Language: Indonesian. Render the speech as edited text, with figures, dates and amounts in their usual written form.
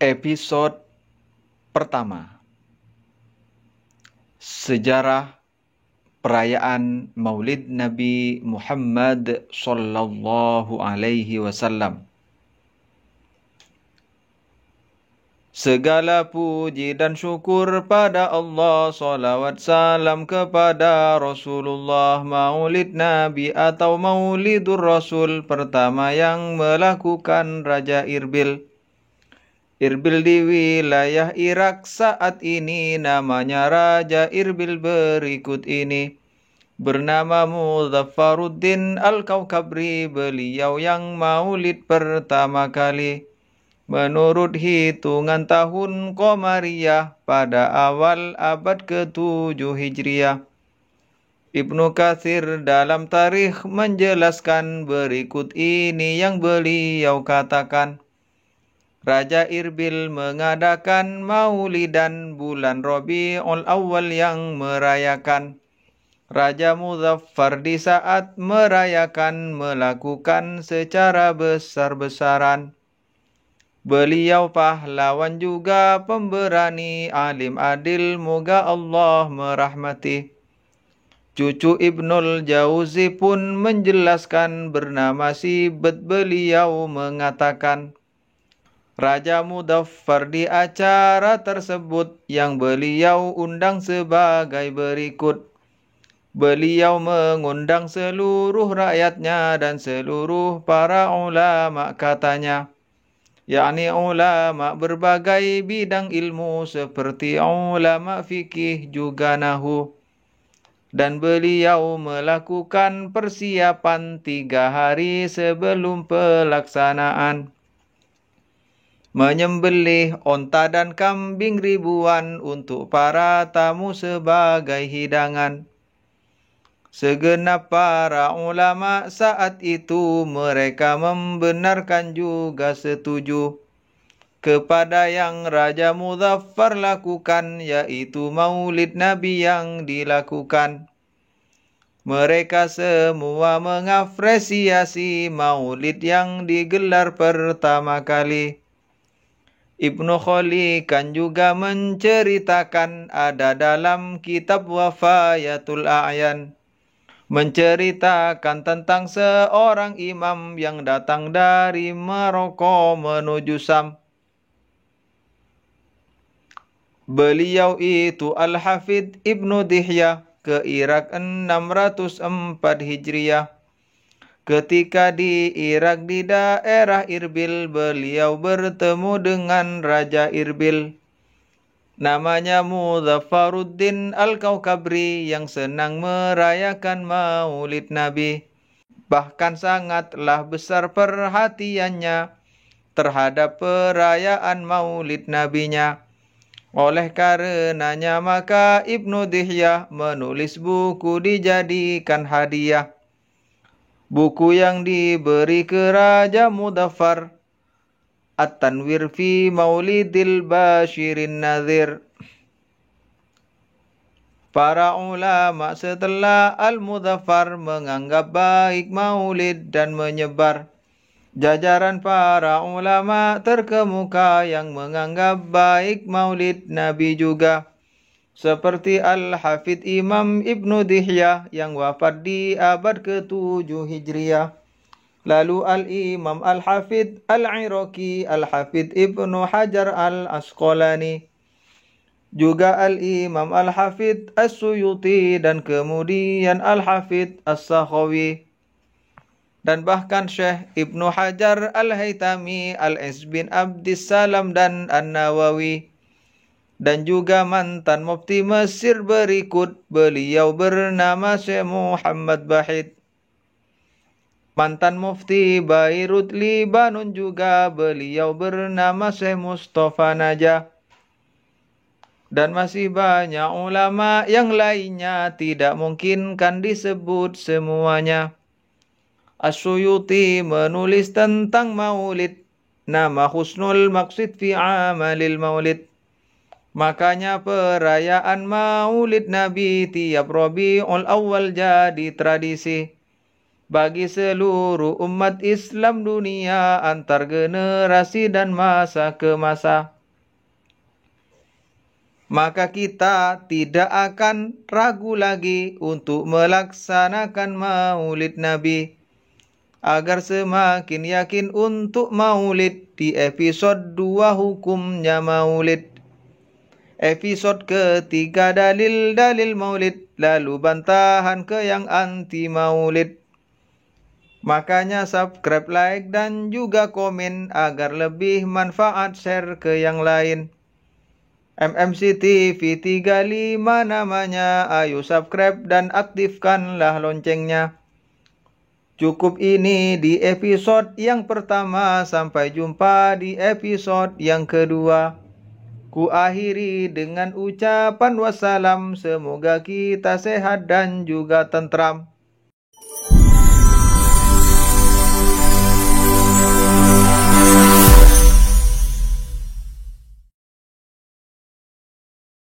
Episode pertama, sejarah perayaan Maulid Nabi Muhammad sallallahu alaihi wasallam. Segala puji dan syukur pada Allah, salawat salam kepada Rasulullah. Maulid Nabi atau Maulidur Rasul pertama yang melakukan Raja Irbil. Irbil di wilayah Irak saat ini, namanya Raja Irbil berikut ini. Bernama Muzaffaruddin Al-Kaukabri, beliau yang maulid pertama kali. Menurut hitungan tahun Qamariyah pada awal abad ke-7 Hijriah. Ibnu Katsir dalam tarikh menjelaskan berikut ini yang beliau katakan. Raja Irbil mengadakan maulidan bulan Rabiul Awal yang merayakan. Raja Muzaffar di saat merayakan melakukan secara besar-besaran. Beliau pahlawan juga pemberani, alim adil, moga Allah merahmati. Cucu Ibnul Jauzi pun menjelaskan bernama Sibet, beliau mengatakan, Raja Muzaffar di acara tersebut yang beliau undang sebagai berikut. Beliau mengundang seluruh rakyatnya dan seluruh para ulama katanya, yakni ulama berbagai bidang ilmu seperti ulama fikih juga nahu. Dan beliau melakukan persiapan 3 hari sebelum pelaksanaan. Menyembelih onta dan kambing ribuan untuk para tamu sebagai hidangan. Segenap para ulama saat itu mereka membenarkan juga setuju kepada yang Raja Muzaffar lakukan, yaitu maulid Nabi yang dilakukan. Mereka semua mengapresiasi maulid yang digelar pertama kali. Ibnu Khalikan juga menceritakan ada dalam kitab Wafayatul A'yan, menceritakan tentang seorang imam yang datang dari Maroko menuju Sam. Beliau itu Al-Hafidh Ibnu Dihyah ke Irak 604 Hijriah. Ketika di Irak di daerah Irbil, beliau bertemu dengan Raja Irbil. Namanya Muzaffaruddin Al-Kaukabri yang senang merayakan maulid Nabi. Bahkan sangatlah besar perhatiannya terhadap perayaan maulid Nabinya. Oleh karenanya maka Ibnu Dihyah menulis buku dijadikan hadiah. Buku yang diberi ke Raja Muzaffar, At-Tanwir fi Maulidil Bashirin Nadhir. Para ulama setelah Al-Muzaffar menganggap baik maulid dan menyebar. Jajaran para ulama terkemuka yang menganggap baik maulid Nabi juga. Seperti Al-Hafidh Imam Ibnu Dihyah yang wafat di abad ke-7 Hijriah. Lalu Al-Imam Al-Hafidh Al-Iraqi, Al-Hafidh Ibnu Hajar Al-Asqalani. Juga Al-Imam Al-Hafidh As-Suyuti dan kemudian Al-Hafidh As-Sakhawi. Dan bahkan Syekh Ibnu Hajar Al-Haytami, Al-Iz bin Abdissalam dan An-Nawawi. Dan juga mantan mufti Mesir berikut, beliau bernama Syekh Muhammad Bahid. Mantan mufti Beirut Libanon juga, beliau bernama Syekh Mustafa Najah. Dan masih banyak ulama yang lainnya, tidak mungkin kan disebut semuanya. As-Suyuti menulis tentang maulid, nama Husnul Maqsid fi Amalil Maulid. Makanya perayaan maulid Nabi tiap Rabiul Awal jadi tradisi bagi seluruh umat Islam dunia antar generasi dan masa ke masa. maka kita tidak akan ragu lagi untuk melaksanakan Maulid Nabi. Agar semakin yakin untuk Maulid, di episode 2 hukumnya Maulid. Episode ketiga dalil-dalil Maulid, lalu bantahan ke yang anti Maulid. Makanya subscribe, like, dan juga komen agar lebih manfaat, share ke yang lain. MMC TV 35 namanya, ayo subscribe dan aktifkanlah loncengnya. Cukup ini di episode yang pertama, sampai jumpa di episode yang kedua. Ku akhiri dengan ucapan wassalam, semoga kita sehat dan juga tentram.